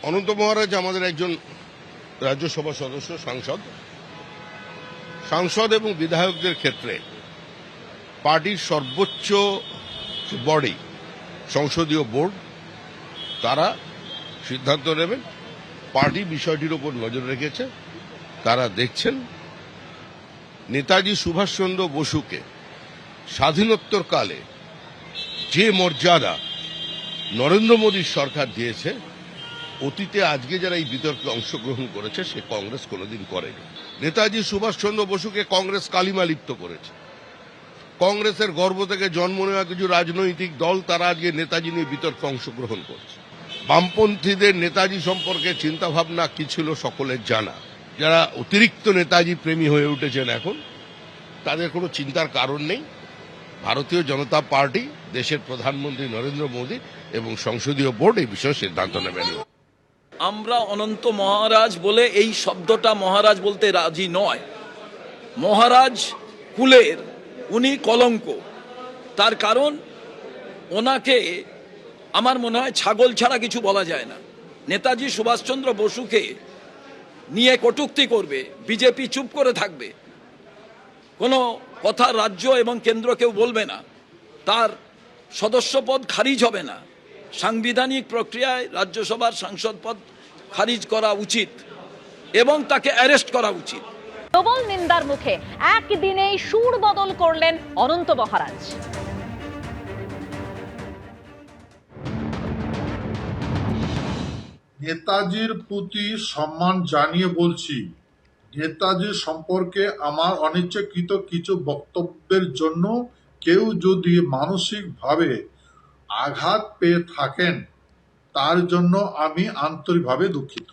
অনন্ত মহারাজ আমাদের একজন রাজ্যসভা সদস্য, সাংসদ এবং বিধায়কদের ক্ষেত্রে পার্টির সর্বোচ্চ বডি সংসদীয় বোর্ড তারা সিদ্ধান্ত নেবেন। পার্টি বিষয়টির উপর নজর রেখেছে, তারা দেখছেন। নেতাজি সুভাষচন্দ্র বসুকে স্বাধীনোত্তর কালে যে মর্যাদা নরেন্দ্র মোদীর সরকার দিয়েছে, অতীতে আজকে যারা এই বিতর্কে অংশগ্রহণ করেছে সে কংগ্রেস কোনোদিন করেনি। নেতাজি সুভাষচন্দ্র বসুকে কংগ্রেস কালিমা লিপ্ত করেছে। কংগ্রেসের গর্ব থেকে জন্ম নেওয়া কিছু রাজনৈতিক দল তারা আজকে নেতাজি নিয়ে বিতর্কে অংশগ্রহণ করছে। বামপন্থীদের নেতাজি সম্পর্কে চিন্তাভাবনা কি ছিল সকলের জানা। যারা অতিরিক্ত নেতাজি প্রেমী হয়ে উঠেছেন এখন, তাদের কোনো চিন্তার কারণ নেই। ভারতীয় জনতা পার্টি, দেশের প্রধানমন্ত্রী নরেন্দ্র মোদী এবং সংসদীয় বোর্ড এই বিষয়ে সিদ্ধান্ত নেবেন। আমরা অনন্ত মহারাজ বলে এই শব্দটা মহারাজ বলতে রাজি নয়। মহারাজ কুলের উনি কলঙ্ক। তার কারণ ওনাকে আমার মনে হয় ছাগল ছাড়া কিছু বলা যায় না। নেতাজি সুভাষচন্দ্র বসুকে নিয়ে কটূক্তি করবে, বিজেপি চুপ করে থাকবে, কোনো কথা রাজ্য এবং কেন্দ্র কেউ বলবে না, তার সদস্যপদ খারিজ হবে না। সাংবিধানিক প্রক্রিয়ায় রাজ্যসভার সাংসদ পদ খারিজ করা উচিত এবং তাকে অ্যারেস্ট করা উচিত। প্রবল নিন্দার মুখে একদিনেই সুর বদল করলেন অনন্ত মহারাজ। নেতাজির প্রতি সম্মান জানিয়ে বলছি, নেতাজি সম্পর্কে আমার অনিচ্ছাকৃত কিছু বক্তব্যের জন্য কেউ যদি মানসিকভাবে আঘাত পেয়ে থাকেন, তার জন্য আমি আন্তরিকভাবে দুঃখিত।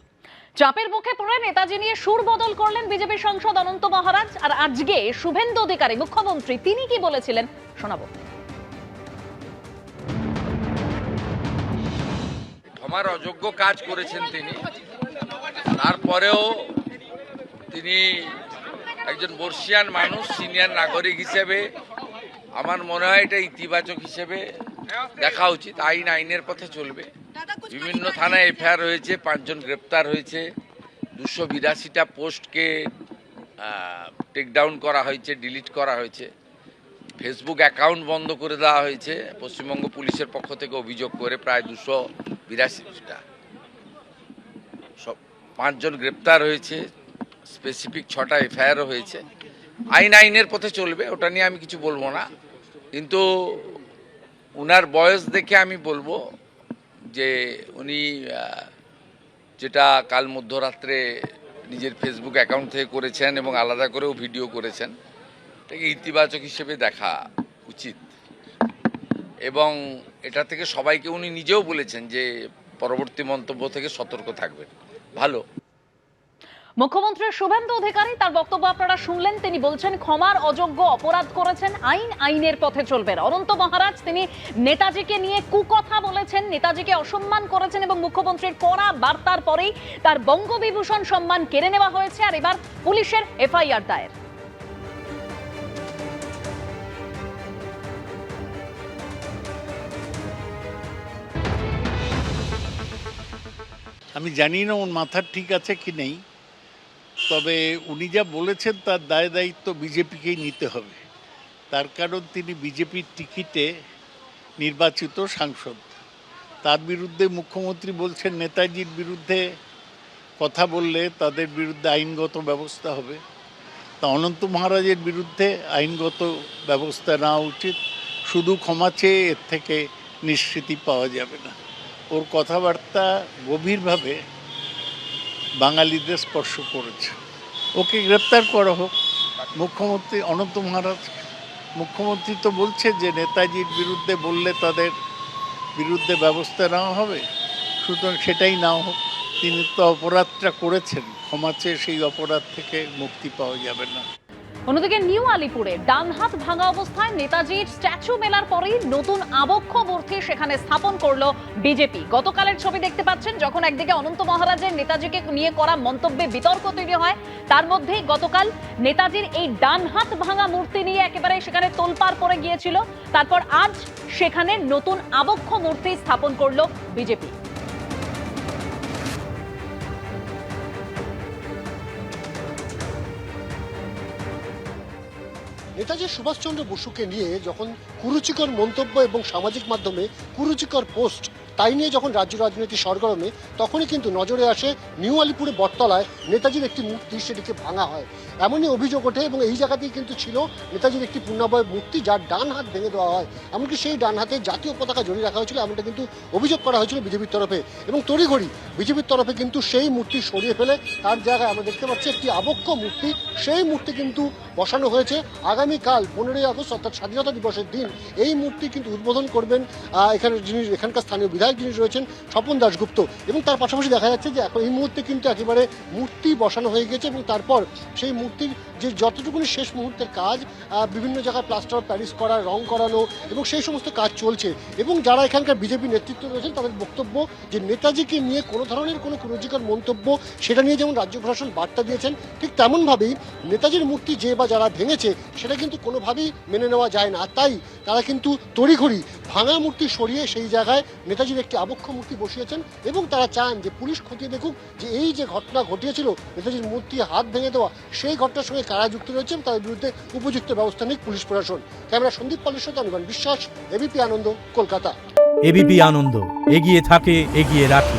চাপের মুখে পড়ে নেতাজি নিয়ে সুর বদল করলেন বিজেপি সাংসদ অনন্ত মহারাজ। আর আজকে শুভেন্দু অধিকারী মুখ্যমন্ত্রী, তিনি কি বলেছিলেন শোনাবো। ক্ষমার অযোগ্য কাজ করেছেন তিনি, তারপরেও তিনি একজন বর্ষিয়ান মানুষ, সিনিয়র নাগরিক হিসেবে আমার মনে হয় এটা ইতিবাচক হিসেবে দেখা উচিত। আইনের পথে চলবে। বিভিন্ন থানায় এফআইআর হয়েছে, 5 জন গ্রেপ্তার হয়েছে, 282টা পোস্টকে টেকডাউন করা হয়েছে, ডিলিট করা হয়েছে, ফেসবুক অ্যাকাউন্ট বন্ধ করে দেওয়া হয়েছে পশ্চিমবঙ্গ পুলিশের পক্ষ থেকে অভিযোগ করে প্রায় 282টা। 5 জন গ্রেপ্তার হয়েছে, স্পেসিফিক 6টা এফআইআরও হয়েছে। আইনের পথে চলবে, ওটা নিয়ে আমি কিছু বলবো না। কিন্তু উনার বয়স দেখে আমি বলবো যে উনি যেটা কাল মধ্যরাত্রে নিজের ফেসবুক অ্যাকাউন্ট থেকে করেছেন এবং আলাদা করেও ভিডিও করেছেন, এটাকে ইতিবাচক হিসেবে দেখা উচিত। এবং এটা থেকে সবাইকে উনি নিজেও বলেছেন যে পরবর্তী মন্তব্য থেকে সতর্ক থাকবেন। ভালো। মুখ্যমন্ত্রী শুভেন্দু অধিকারী তার বক্তব্য আপনারা শুনলেন। তিনি বলছেন ক্ষমার অযোগ্য অপরাধ করেছেন, আইনের পথে চলবেন। অনন্ত মহারাজ তিনি নেতাজিকে নিয়ে কুকথা বলেছেন, নেতাজিকে অসম্মান করেছেন এবং মুখ্যমন্ত্রীর কড়া বার্তার পরেই তার বঙ্গবিভূষণ সম্মান কেড়ে নেওয়া হয়েছে। আর এবার পুলিশের এফআইআর দায়ের। আমি জানি না ওর মাথার ঠিক আছে কি নেই, তবে উনি যা বলেছেন তার দায় দায়িত্ব বিজেপিকেই নিতে হবে। তার কারণ তিনি বিজেপির টিকিটে নির্বাচিত সাংসদ। তার বিরুদ্ধে মুখ্যমন্ত্রী বলছেন নেতাজির বিরুদ্ধে কথা বললে তাদের বিরুদ্ধে আইনগত ব্যবস্থা হবে। তা অনন্ত মহারাজের বিরুদ্ধে আইনগত ব্যবস্থা নেওয়া উচিত। শুধু ক্ষমা চেয়ে এর থেকে নিষ্কৃতি পাওয়া যাবে না। ওর কথাবার্তা গভীরভাবে বাঙালিদের স্পর্শ করেছে। ওকে গ্রেপ্তার করা হোক। মুখ্যমন্ত্রী অনন্ত মহারাজ, মুখ্যমন্ত্রী তো বলছে যে নেতাজির বিরুদ্ধে বললে তাদের বিরুদ্ধে ব্যবস্থা নেওয়া হবে, সুতরাং সেটাই নেওয়া হোক। তিনি তো অপরাধটা করেছেন, ক্ষমা চেয়ে সেই অপরাধ থেকে মুক্তি পাওয়া যাবে না। অন্যদিকে নিউ আলিপুরে ডান হাত ভাঙা অবস্থায় নেতাজির স্ট্যাচু মেলার পরেই নতুন আবক্ষ মূর্তি সেখানে স্থাপন করলো বিজেপি। গতকালের ছবি দেখতে পাচ্ছেন, যখন একদিকে অনন্ত মহারাজের নেতাজিকে নিয়ে করা মন্তব্যে বিতর্ক তৈরি হয়, তার মধ্যেই গতকাল নেতাজির এই ডান হাত ভাঙা মূর্তি নিয়ে একেবারে সেখানে তোলপাড় পড়ে গিয়েছিল। তারপর আজ সেখানে নতুন আবক্ষ মূর্তি স্থাপন করলো বিজেপি। নেতাজি সুভাষচন্দ্র বসুকে নিয়ে যখন কুরুচিকর মন্তব্য এবং সামাজিক মাধ্যমে কুরুচিকর পোস্ট তাই নিয়ে যখন রাজ্য রাজনীতি সরগরমে, তখনই কিন্তু নজরে আসে নিউ আলিপুরে বটতলায় নেতাজির একটি মূর্তি, সেটিকে ভাঙা হয়। এমনই অভিযোগ ওঠে এবং এই জায়গাতেই কিন্তু ছিল নেতাজির একটি পূর্ণাবয় মূর্তি, যার ডান হাত ভেঙে দেওয়া হয়। এমনকি সেই ডান হাতে জাতীয় পতাকা জড়িয়ে রাখা হয়েছিল, এমনটা কিন্তু অভিযোগ করা হয়েছিল বিজেপির তরফে। এবং তড়িঘড়ি বিজেপির তরফে কিন্তু সেই মূর্তি সরিয়ে ফেলে তার জায়গায় আমরা দেখতে পাচ্ছি একটি আবক্ষ মূর্তি। সেই মূর্তি কিন্তু বসানো হয়েছে। আগামীকাল 15ই আগস্ট অর্থাৎ স্বাধীনতা দিবসের দিন এই মূর্তি কিন্তু উদ্বোধন করবেন এখানকার স্থানীয় বিধায়ক যিনি রয়েছেন স্বপন দাশগুপ্ত। এবং তার পাশাপাশি দেখা যাচ্ছে যে এখন এই মুহূর্তে কিন্তু একেবারে মূর্তি বসানো হয়ে গেছে এবং তারপর সেই মূর্তির যে যতটুকুনি শেষ মুহূর্তের কাজ, বিভিন্ন জায়গায় প্লাস্টার অফ প্যারিস করা, রং করানো এবং সেই সমস্ত কাজ চলছে। এবং যারা এখানকার বিজেপি নেতৃত্ব রয়েছেন তাদের বক্তব্য যে নেতাজিকে নিয়ে কোনো ধরনের কোনো কুরুচিকর মন্তব্য, সেটা নিয়ে যেমন রাজ্য প্রশাসন বার্তা দিয়েছেন, ঠিক তেমনভাবেই নেতাজির মূর্তি যে বা যারা ভেঙেছে সেটা কিন্তু কোনোভাবেই মেনে নেওয়া যায় না। আর তাই তারা কিন্তু তড়িঘড়ি ভাঙা মূর্তি সরিয়ে সেই জায়গায় নেতাজির একটি আবক্ষ মূর্তি বসিয়েছেন এবং তারা চান যে পুলিশ খতিয়ে দেখুক যে এই যে ঘটনা ঘটিয়েছিল নেতাজির মূর্তি হাত ভেঙে দেওয়া, সেই ঘটনার সঙ্গে কারা যুক্ত রয়েছে এবং তাদের বিরুদ্ধে উপযুক্ত ব্যবস্থা নিক পুলিশ প্রশাসন। ক্যামেরা সন্দীপ পালের সাথে অনির্বাণ বিশ্বাস, এবিপি আনন্দ, কলকাতা। এবিপি আনন্দ, এগিয়ে থাকে, এগিয়ে রাখে।